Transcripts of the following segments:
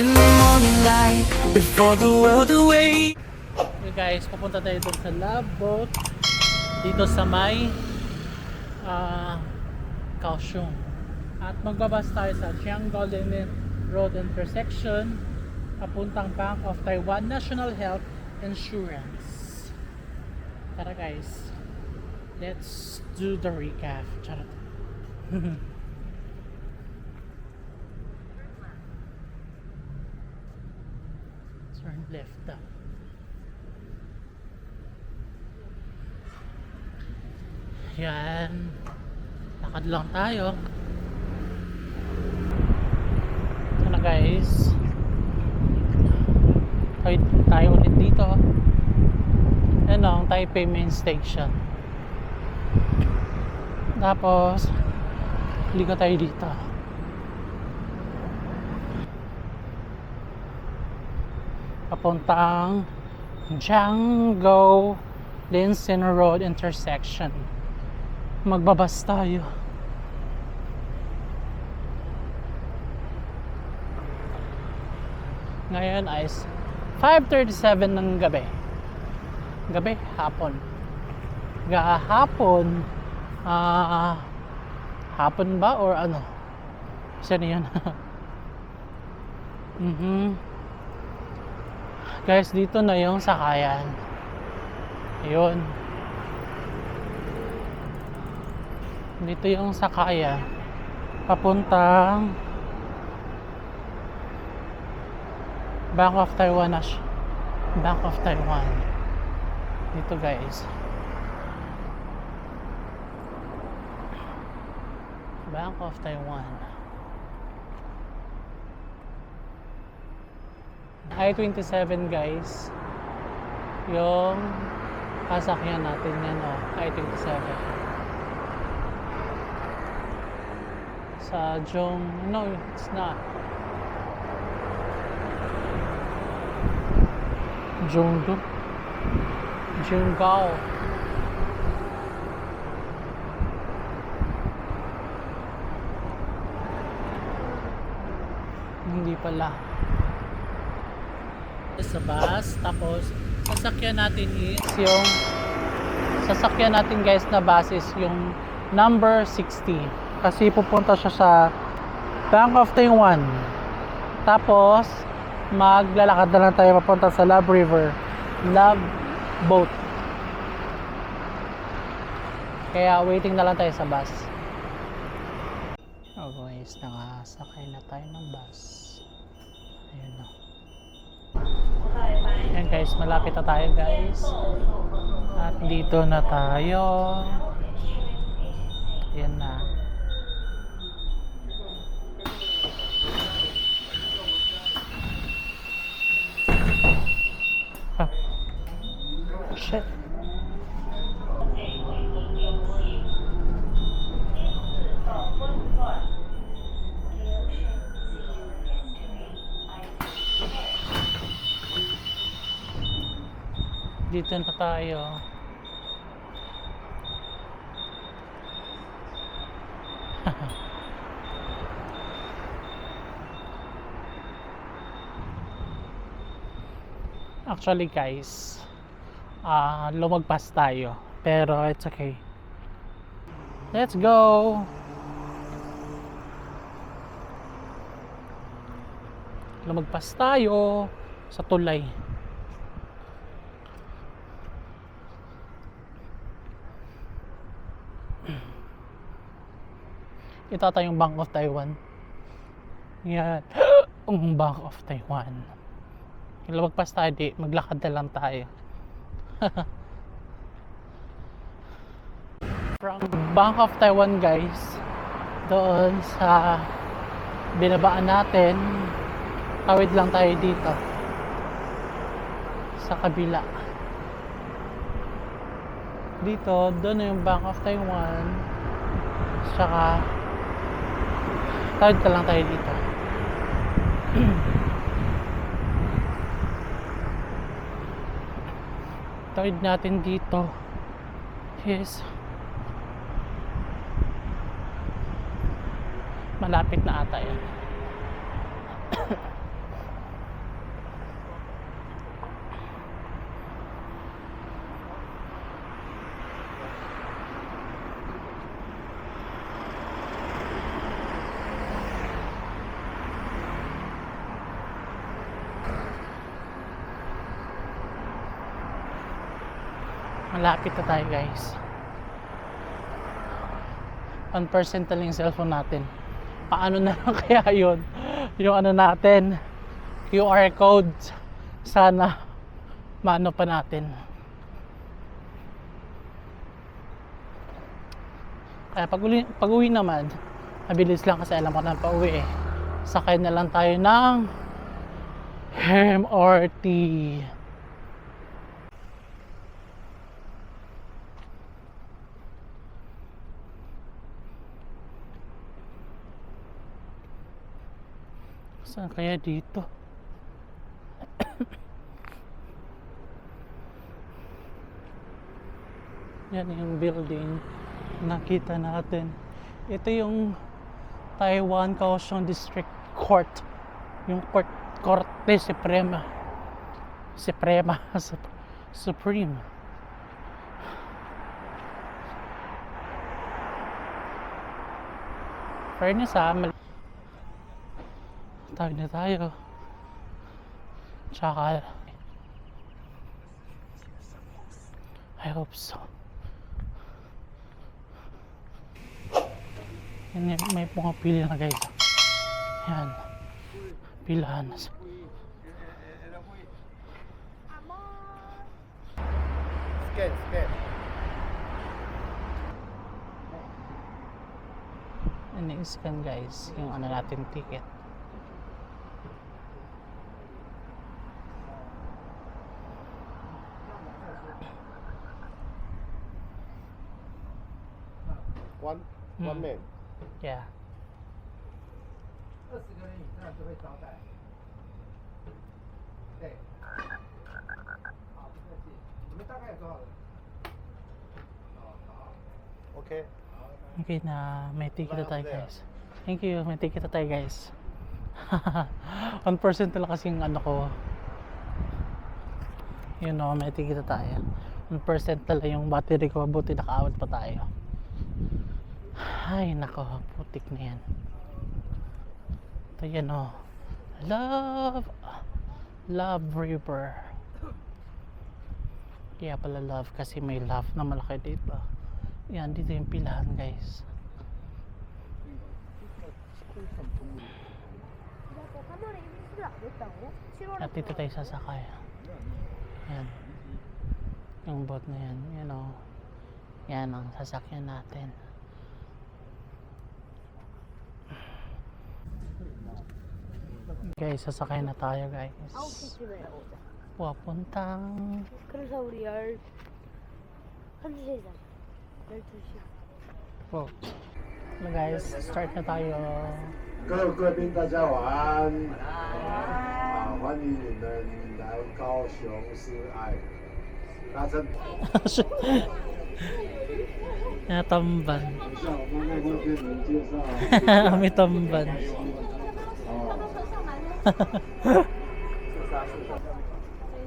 in the morning light before the world away. Okay guys, pupunta tayo doon sa Love Boat dito sa may Kaohsiung. At magbabas tayo sa Chiang Golden Road intersection papuntang Bank of Taiwan National Health Insurance. Tara guys, let's do the recap. Charot. Turn left up. Yan, lakad lang tayo. Ano guys, tayo ulit dito. Yan ang Taipei main station. Tapos ligo tayo dito. Papuntang Jiangkou Linsin Road intersection. Magbabas tayo. Ngayon ay 5:37 ng gabi. Hapon. Hapon. Hapon ba or ano? Isa na yun. Guys, dito na yung sakayan. Ayun. Dito yung sakayan. Papuntang Bank of Taiwan. Bank of Taiwan. Dito guys. Bank of Taiwan. I-27 guys. Yung sasakyan natin yan I-27. Sa no, it's not. Jiangkou. Hindi pala. Sa bus, tapos sasakyan natin guys na bus is yung number 60 kasi pupunta siya sa Bank of Taiwan. Tapos maglalakad na lang tayo papunta sa Love Boat. Kaya waiting na lang tayo sa bus. Oh guys, nakasakay na tayo ng bus. Ayun na. Ayan guys, malapit na tayo guys. At dito na tayo. Ayan na. Shit. Dito na tayo. Actually guys, lumagpas tayo, pero it's okay. Let's go. Lumagpas tayo sa tulay. Ito ata yung Bank of Taiwan. Yan. Ang Bank of Taiwan. Lumagpas tayo, maglakad na lang tayo. From Bank of Taiwan guys, doon sa binabaan natin, tawid lang tayo dito sa kabila. Dito, doon na yung Bank of Taiwan. Saka tawid ka lang tayo dito. Tawid natin dito is malapit na ata yan. Lapit na tayo guys. 1% na lang yung cellphone natin. Paano na lang kaya yun? Yung ano natin, QR code. Sana maano pa natin. Kaya pag uwi naman, mabilis lang kasi alam ko na pa-uwi eh. Sakay na lang tayo ng MRT. Saan kaya dito? Yan yung building nakita natin. Ito yung Taiwan Kaohsiung District Court. Yung Korte Suprema. Supreme. Fairness tawag na tayo. Tsaka I hope so. Yan, may pumapili na guys. Yan. Pilahan na. Scan. Ini-scan guys yung ano natin ticket. One man. Yeah. 20个人以上就会招待。对。好，不客气。你们大概有多少人？好。OK。 Okay na, may ticket na tayo guys. Thank you, may ticket na tayo guys. 1% na lang kasi yung ano ko. Yun o, may ticket na tayo. 1% na lang yung battery ko, buti nakaawat pa tayo. Ay nako, putik na yan. Ito yan o. Love River. Kaya pala love kasi may love na malaki dito. Yan, dito yung pilahan guys. At dito tayo sasakay. Yan. Yung boat na yan. Yan o. Yan ang sasakyan natin. Guys, sasakay na tayo guys. Papuntang 그래서 우리 11시잖아. 12시. po. Hello guys, start na tayo. 各位贵宾，大家晚安。欢迎你们来高雄市爱搭乘。 Natamban. 等一下，我慢慢会跟你们介绍。 May tamban.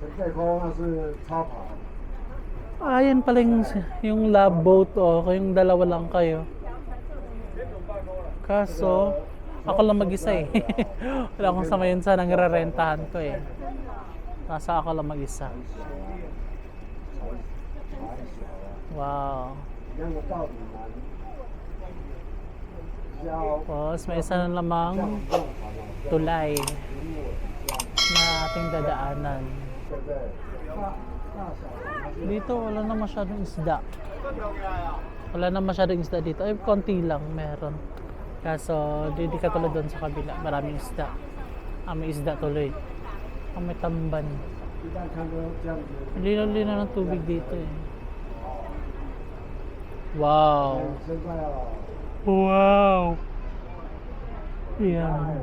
前辈空那是超跑。 Ayan pala yung love boat o, kayong dalawa lang kayo. Kaso, ako lang mag-isa eh. Wala akong samayon sa nangrarentahan ko eh. Kaso ako lang mag-isa. Wow. 一样的道理嘛。要 Tapos may isa na lamang tulay na ating dadaanan. 对不对？大小 Dito wala na masyadong isda. Wala na masyadong isda dito. Ay, konti lang meron. Kaso, di katulad doon sa kabila. Maraming isda. May isda tuloy. May tamban. 一旦看到这样子， Linaw-linaw ng tubig dito eh. Wow! 现在哦， Wow! 大 Yan.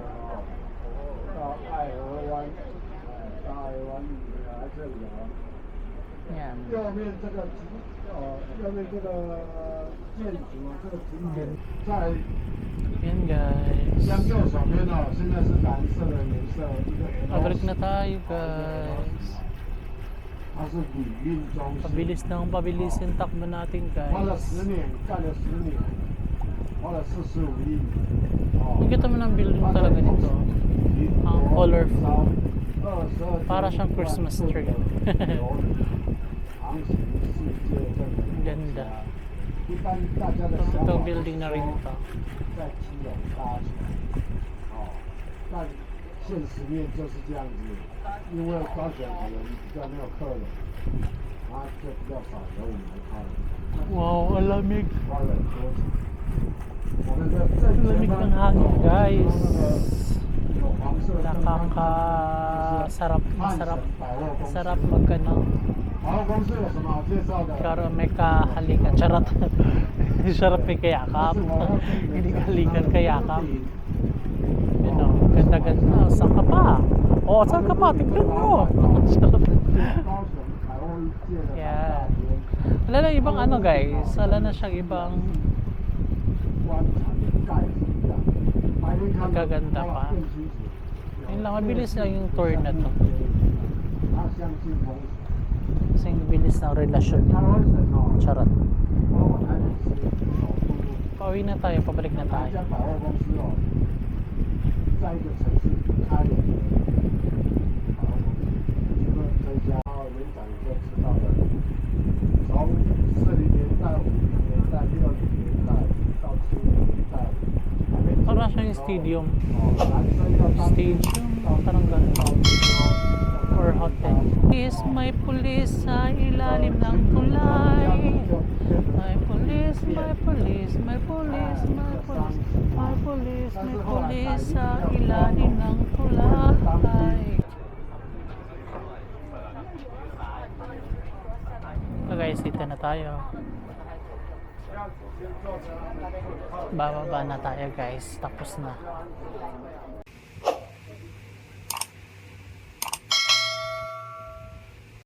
到爱河湾，到爱河湾来这里哦。 Yan. 右面这个右面这个建筑啊，这个景点在 Yan guys. 向右手边哦，现在是蓝色的颜色，一个 Pabalik L， na tayo guys. 它是旅运中心， Pabilis na ang pabilisin takbo natin 花了 guys. 10年，盖了10年，花了45亿。哦 Nakita mo ng building talaga nito. Ang colorful. Para siyang Christmas tree. 航行世界 ganda. 一般大家的想 Itong 法 building na rin ito. 在基隆搭起来，哦，但现实面就是这样子，因为高雄可能比较没有客人，啊，就比较少由我们来开， Wow, ang lamig. 花了很多钱。我们的正 Ang lamig 前 ng 方 hangin, guys. 有黄色灯光， Nakakasarap, 汉 masarap. 神百货公司。 Sarap magkano. 百货公司有什么好介绍的？ Karoon may kahalikan. Charot. Sarap may kayakap. Hindi kahalikan kayakap. Yun o, ganda-ganda. Saan ka pa? Oo, saan ka pa? Tignan mo. Sarap. 高雄百货界的 Yan. 大街。 Wala na ibang ano guys. Wala na siyang ibang 观察的盖子一样，白天看 Magaganda pa. 更清楚。 Yun lang, mabilis lang yung tour na to. 它相信风水。 Kasing bilis ng relasyon 台 niya. 湾人哦， Charot. 包括台北市首都， Pauwi na tayo, pabalik na 哪 tayo. 一家百货公司哦，在一个城市开了百货公司，这个这家园长就知道了，从40年代、50年代、60年代到70年代，还没 Parang siyang stadium. 男生要当 Stadium, parang ganun. Or hotel. Police, may pulis sa ilalim ng tulay. May pulis, may pulis, may pulis, may pulis. May pulis, may pulis sa ilalim ng tulay. So guys, dito na tayo. Bababa na tayo guys. Tapos na.